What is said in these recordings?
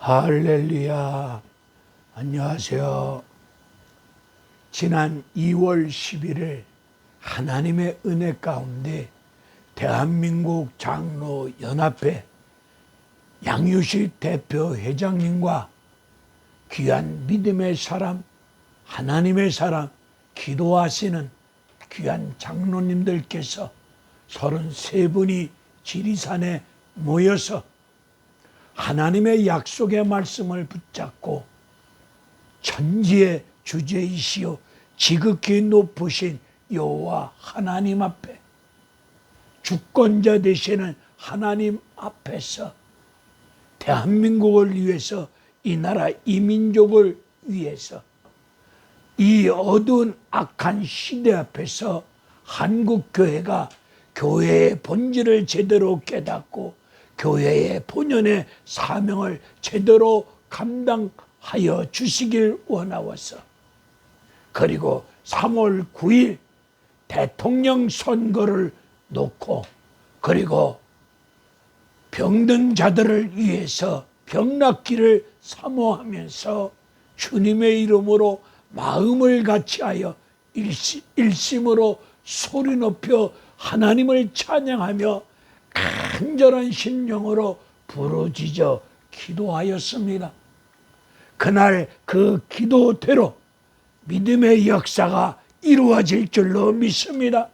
할렐루야. 안녕하세요. 지난 2월 11일 하나님의 은혜 가운데 대한민국 장로연합회 양유식 대표 회장님과 귀한 믿음의 사람, 하나님의 사람, 기도하시는 귀한 장로님들께서 33분이 지리산에 모여서 하나님의 약속의 말씀을 붙잡고 천지의 주제이시오 지극히 높으신 여호와 하나님 앞에 주권자 되시는 하나님 앞에서 대한민국을 위해서 이 나라 이 민족을 위해서 이 어두운 악한 시대 앞에서 한국교회가 교회의 본질을 제대로 깨닫고 교회의 본연의 사명을 제대로 감당하여 주시길 원하옵소서. 그리고 3월 9일 대통령 선거를 놓고 그리고 병든 자들을 위해서 병낫기를 사모하면서 주님의 이름으로 마음을 같이하여 일심으로 소리 높여 하나님을 찬양하며 간절한 심령으로 부르짖어 기도하였습니다. 그날 그 기도대로 믿음의 역사가 이루어질 줄로 믿습니다.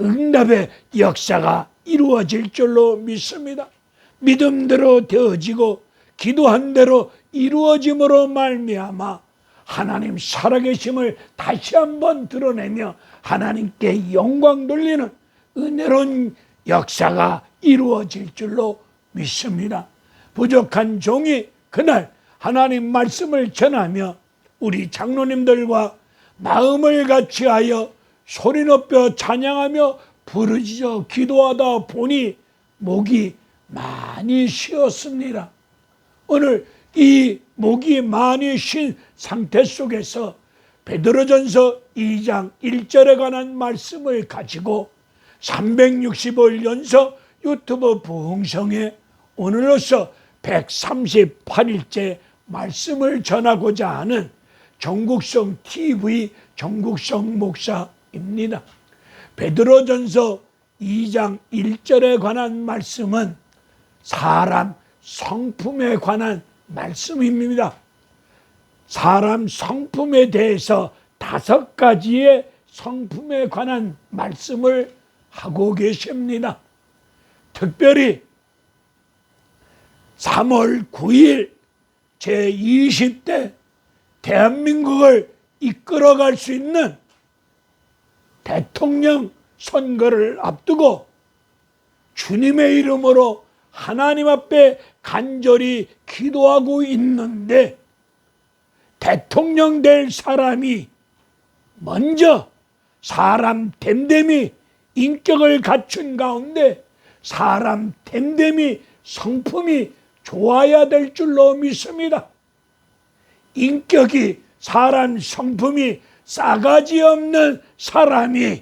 응답의 역사가 이루어질 줄로 믿습니다. 믿음대로 되어지고 기도한 대로 이루어짐으로 말미암아 하나님 살아계심을 다시 한번 드러내며 하나님께 영광 돌리는 은혜로운 역사가 이루어질 줄로 믿습니다. 부족한 종이 그날 하나님 말씀을 전하며 우리 장로님들과 마음을 같이하여 소리 높여 찬양하며 부르짖어 기도하다 보니 목이 많이 쉬었습니다. 오늘 이 목이 많이 쉰 상태 속에서 베드로전서 2장 1절에 관한 말씀을 가지고 365일 연속 유튜브 부흥성에 오늘로서 138일째 말씀을 전하고자 하는 정국성 TV 정국성 목사입니다. 베드로전서 2장 1절에 관한 말씀은 사람 성품에 관한 말씀입니다. 사람 성품에 대해서 5가지의 성품에 관한 말씀을 하고 계십니다. 특별히 3월 9일 제20대 대한민국을 이끌어갈 수 있는 대통령 선거를 앞두고 주님의 이름으로 하나님 앞에 간절히 기도하고 있는데 대통령 될 사람이 먼저 사람 됨됨이 인격을 갖춘 가운데 사람 됨됨이 성품이 좋아야 될 줄로 믿습니다. 인격이 사람 성품이 싸가지 없는 사람이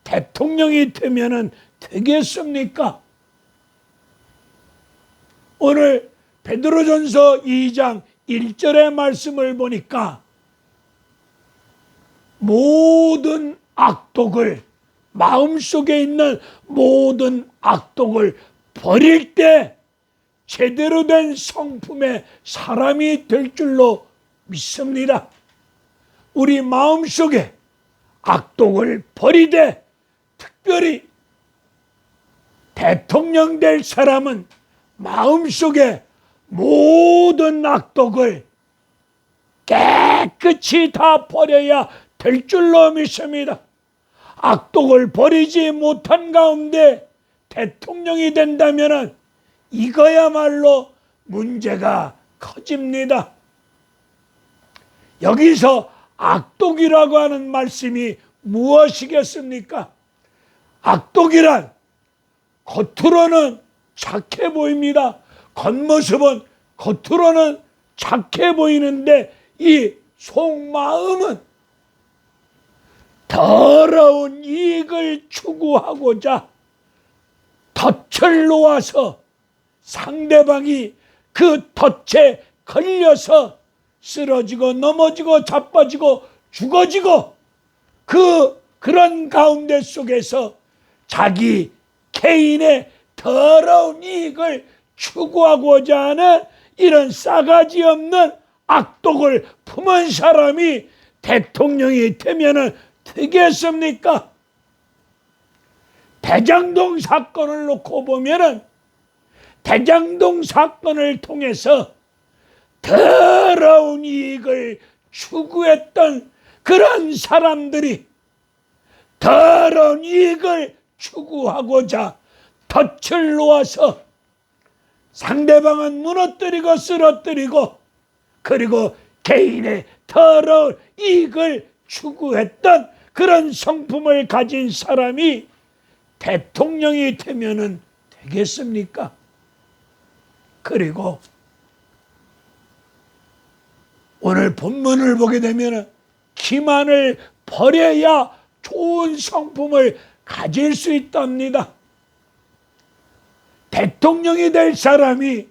대통령이 되면은 되겠습니까? 오늘 베드로전서 2장 1절의 말씀을 보니까 모든 악독을 마음속에 있는 모든 악독을 버릴 때 제대로 된 성품의 사람이 될 줄로 믿습니다. 우리 마음속에 악독을 버리되 특별히 대통령 될 사람은 마음속에 모든 악독을 깨끗이 다 버려야 될 줄로 믿습니다. 악독을 버리지 못한 가운데 대통령이 된다면 이거야말로 문제가 커집니다. 여기서 악독이라고 하는 말씀이 무엇이겠습니까? 악독이란 겉으로는 착해 보입니다. 겉모습은 겉으로는 착해 보이는데 이 속마음은 더러운 이익을 추구하고자 덫을 놓아서 상대방이 그 덫에 걸려서 쓰러지고 넘어지고 자빠지고 죽어지고 그런 가운데 속에서 자기 개인의 더러운 이익을 추구하고자 하는 이런 싸가지 없는 악독을 품은 사람이 대통령이 되면은 되겠습니까? 대장동 사건을 놓고 보면은 대장동 사건을 통해서 더러운 이익을 추구했던 그런 사람들이 더러운 이익을 추구하고자 덫을 놓아서 상대방은 무너뜨리고 쓰러뜨리고 그리고 개인의 더러운 이익을 추구했던 그런 성품을 가진 사람이 대통령이 되면은 되겠습니까? 그리고 오늘 본문을 보게 되면 기만을 버려야 좋은 성품을 가질 수 있답니다. 대통령이 될 사람이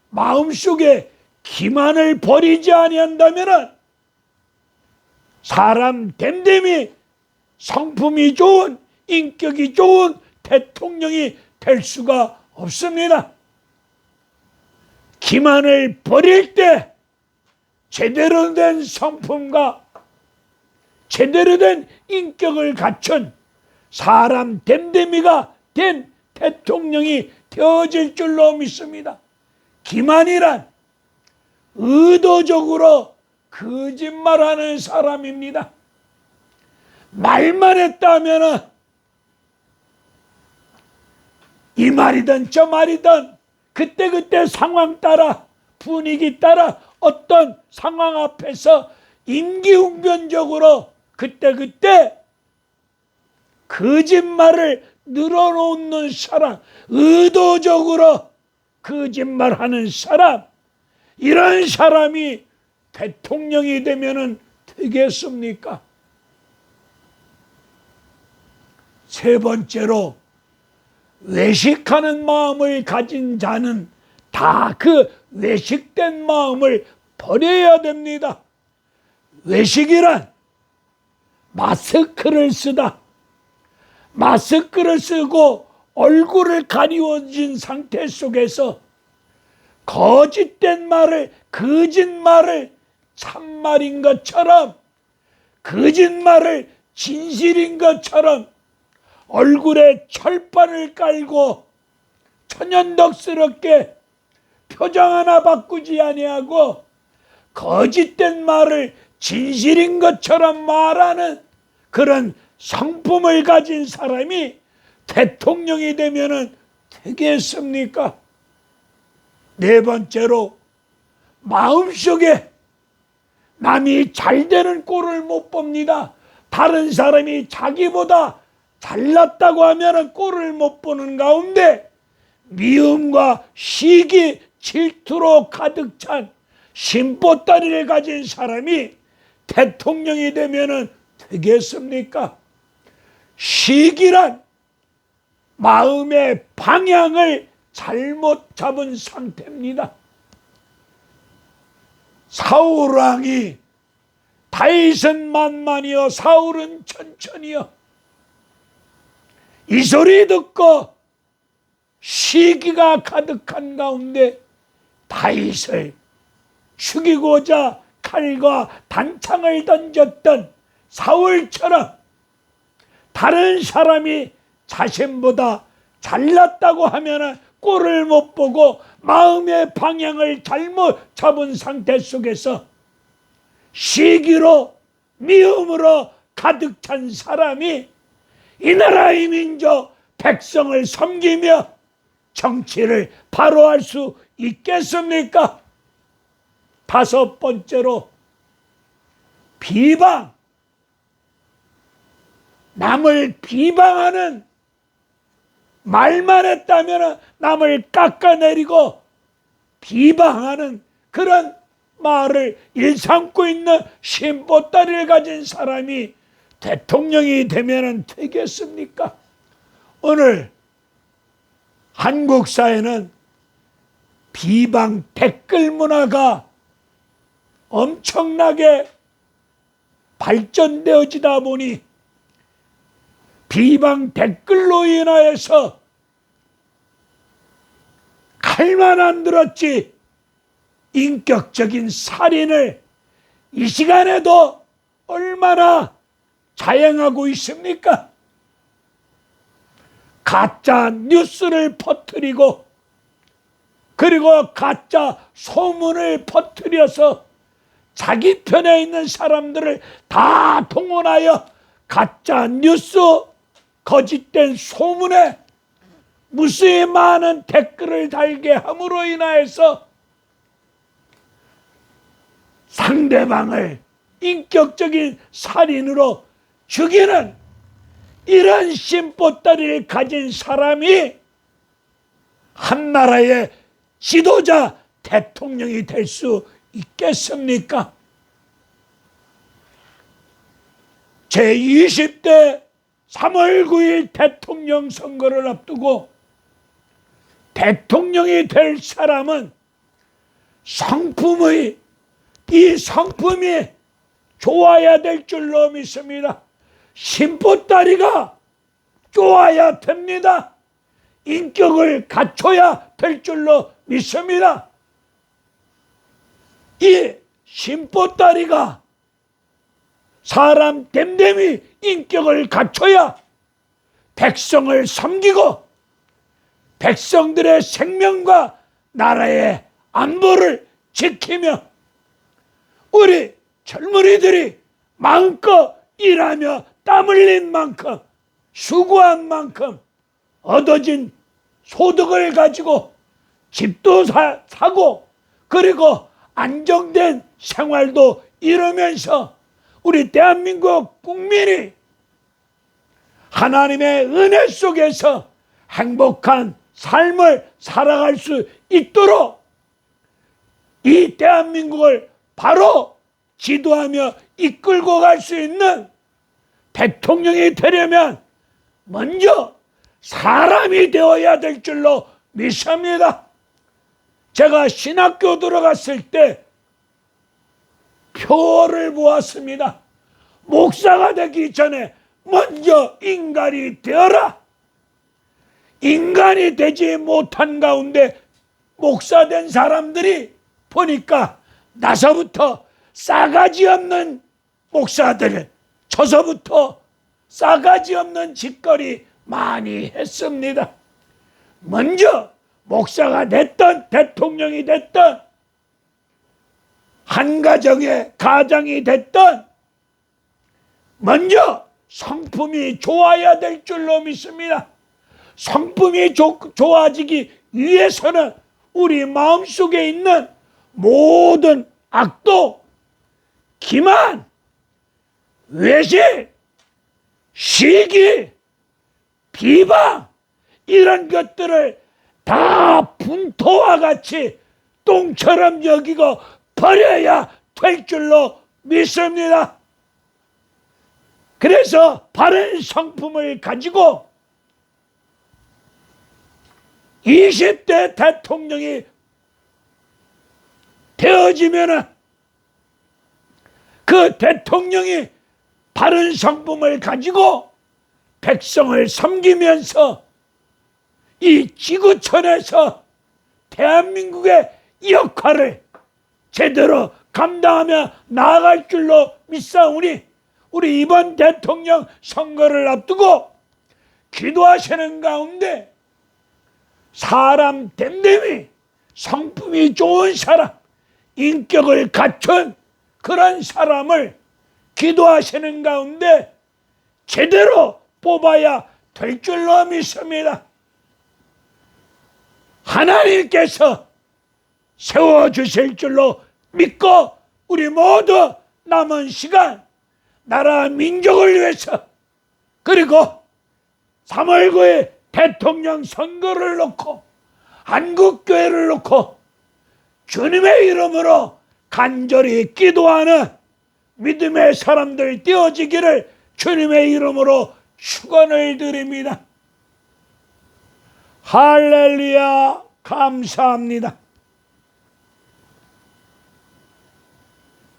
마음속에 기만을 버리지 아니한다면 사람 됨됨이 성품이 좋은 인격이 좋은 대통령이 될 수가 없습니다. 기만을 버릴 때 제대로 된 성품과 제대로 된 인격을 갖춘 사람 됨됨이가 된 대통령이 되어질 줄로 믿습니다. 기만이란 의도적으로 거짓말하는 사람입니다. 말만 했다면은 이 말이든 저 말이든 그때그때 상황 따라 분위기 따라 어떤 상황 앞에서 임기응변적으로 그때그때 거짓말을 늘어놓는 사람, 의도적으로 거짓말하는 사람, 이런 사람이 대통령이 되면은 되겠습니까? 세 번째로 외식하는 마음을 가진 자는 다 그 외식된 마음을 버려야 됩니다. 외식이란 마스크를 쓰다. 마스크를 쓰고 얼굴을 가리워진 상태 속에서 거짓된 말을, 거짓말을 참말인 것처럼, 거짓말을 진실인 것처럼 얼굴에 철판을 깔고 천연덕스럽게 표정 하나 바꾸지 아니하고 거짓된 말을 진실인 것처럼 말하는 그런 성품을 가진 사람이 대통령이 되면은 되겠습니까? 네 번째로 마음속에 남이 잘 되는 꼴을 못 봅니다. 다른 사람이 자기보다 잘났다고 하면은 꼴을 못 보는 가운데 미움과 시기, 질투로 가득 찬 심보따리를 가진 사람이 대통령이 되면은 되겠습니까? 시기란 마음의 방향을 잘못 잡은 상태입니다. 사울 왕이 다윗은 만만이요 사울은 천천히요, 이 소리 듣고 시기가 가득한 가운데 다윗을 죽이고자 칼과 단창을 던졌던 사울처럼 다른 사람이 자신보다 잘났다고 하면 꼴을 못 보고 마음의 방향을 잘못 잡은 상태 속에서 시기로 미움으로 가득 찬 사람이 이 나라의 민족 백성을 섬기며 정치를 바로 할 수 있겠습니까? 다섯 번째로 비방, 남을 비방하는, 말만 했다면 남을 깎아내리고 비방하는 그런 말을 일삼고 있는 심보따리를 가진 사람이 대통령이 되면 되겠습니까? 오늘 한국 사회는 비방 댓글 문화가 엄청나게 발전되어지다 보니 비방 댓글로 인하여서 칼만 안 들었지 인격적인 살인을 이 시간에도 얼마나 자행하고 있습니까? 가짜 뉴스를 퍼뜨리고 그리고 가짜 소문을 퍼뜨려서 자기 편에 있는 사람들을 다 동원하여 가짜 뉴스, 거짓된 소문에 무수히 많은 댓글을 달게 함으로 인하여서 상대방을 인격적인 살인으로 죽이는 이런 심보따리를 가진 사람이 한 나라의 지도자 대통령이 될 수 있겠습니까? 제20대 3월 9일 대통령 선거를 앞두고 대통령이 될 사람은 이 성품이 좋아야 될 줄로 믿습니다. 심보따리가 좋아야 됩니다. 인격을 갖춰야 될 줄로 믿습니다. 이 심보따리가 사람 됨됨이 인격을 갖춰야 백성을 섬기고 백성들의 생명과 나라의 안보를 지키며 우리 젊은이들이 마음껏 일하며 땀 흘린 만큼 수고한 만큼 얻어진 소득을 가지고 집도 사고 그리고 안정된 생활도 이루면서 우리 대한민국 국민이 하나님의 은혜 속에서 행복한 삶을 살아갈 수 있도록 이 대한민국을 바로 지도하며 이끌고 갈 수 있는 대통령이 되려면 먼저 사람이 되어야 될 줄로 믿습니다. 제가 신학교 들어갔을 때 표를 보았습니다. 목사가 되기 전에 먼저 인간이 되어라. 인간이 되지 못한 가운데 목사 된 사람들이 보니까 나서부터 싸가지 없는 목사들, 저서부터 싸가지 없는 짓거리 많이 했습니다. 먼저 목사가 됐던 대통령이 됐던 한 가정의 가장이 됐던 먼저 성품이 좋아야 될 줄로 믿습니다. 성품이 좋아지기 위해서는 우리 마음속에 있는 모든 악도, 기만, 외식, 시기, 비방 이런 것들을 다 분토와 같이 똥처럼 여기고 버려야 될 줄로 믿습니다. 그래서 바른 성품을 가지고 20대 대통령이 되어지면은 그 대통령이 바른 성품을 가지고 백성을 섬기면서 이 지구촌에서 대한민국의 역할을 제대로 감당하며 나아갈 줄로 믿사오니 우리 이번 대통령 선거를 앞두고 기도하시는 가운데 사람 됨됨이 성품이 좋은 사람, 인격을 갖춘 그런 사람을 기도하시는 가운데 제대로 뽑아야 될 줄로 믿습니다. 하나님께서 세워주실 줄로 믿고 우리 모두 남은 시간 나라 민족을 위해서 그리고 3월 9일 대통령 선거를 놓고 한국교회를 놓고 주님의 이름으로 간절히 기도하는 믿음의 사람들 되어지기를 주님의 이름으로 축원을 드립니다. 할렐루야, 감사합니다.